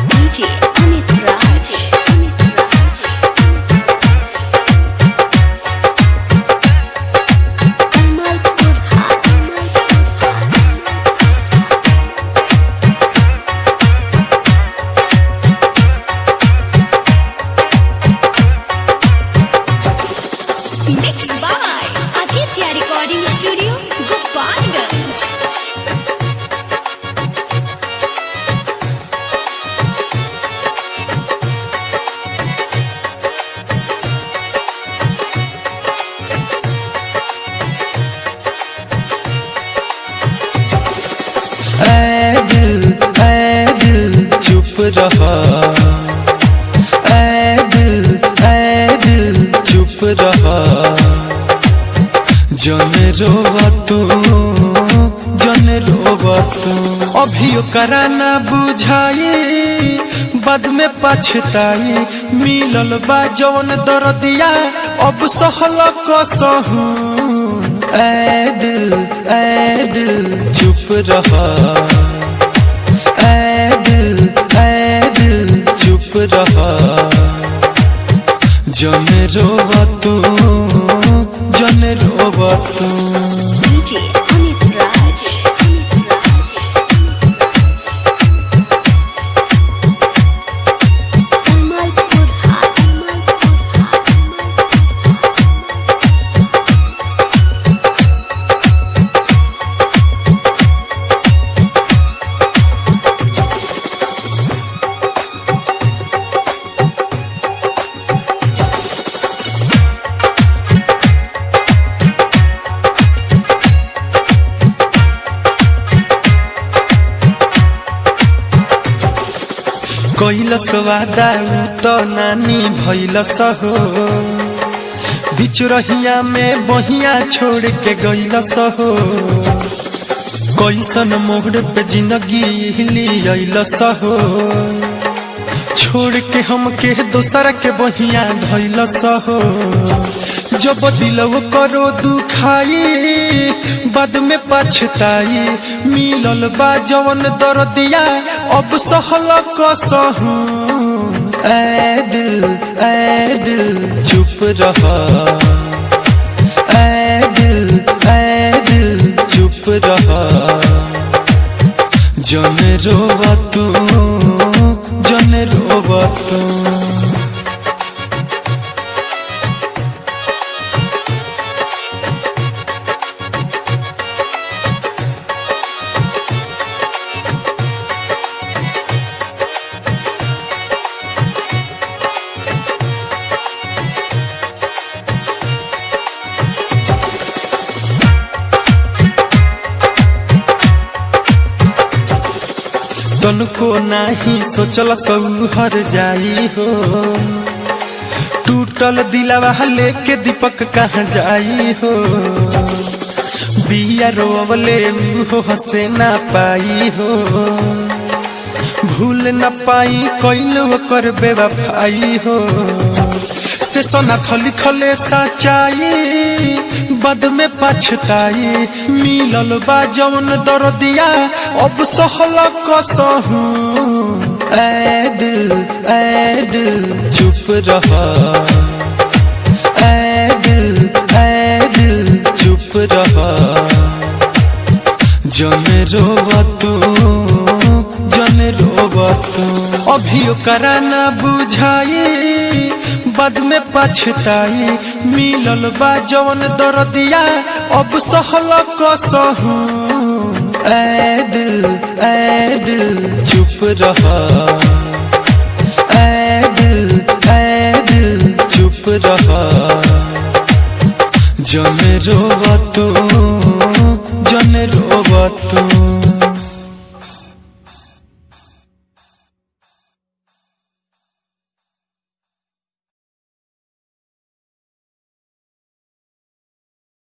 DJ Amit Raj. Kamalpur Hat. Mixed by Aditya Recording Studio, Gopalganj. ऐ दिल चुप रहा, ऐ दिल चुप रहा। जन रोवा तू, जन रोवा तू। अभी ओकरा ना बुझाई, बाद में पछताई। मिलल बा जवन दर्दिया, अब सहल कसहू। ऐ दिल चुप रहा, ऐ दिल चुप रहा। जन रोवा तू, जन रोवा तू। DJ Amit Raj. Kamalpur Hat. कैलस वादा तो नानी भैलस हो, बीच रहिया में बहिया छोड़ के गैलस हो। कैसन मोड़ पे जिंदगी लियलस हो, छोड़ के हमके दोसर के बहिया धैलस हो। जब दिलव करो दुखाई, बाद में पछताई। मिलल बा जवन दर्दिया, अब सहल कसहू। ऐ दिल चुप रहा, ऐ दिल चुप रहा। जन रोवा तू, जन रोवा तू। तनको नाही सोचल सौहर जाई हो, टूटल दिलवा लेके दीपक कहाँ जाई हो। बिया रोवले हो हंसे ना पाई हो, भूल न पाई कैल कर बेवफाई हो। से सोना खली खले सच्चाई, बाद में पछताई। मिलल बा जवन दर्दिया, अब सहल कसहू। ऐ दिल चुप रहा, ऐ दिल चुप रहा। जन रोवा तू, जन रोवा तू। अभी ओकरा ना बुझाई, बाद में पछताई। मिलल बा जवन दर्दिया, अब सहल कसहू। ऐ दिल चुप रहा, ऐ दिल चुप रहा। जन रोवा तू, जन रोवा तू।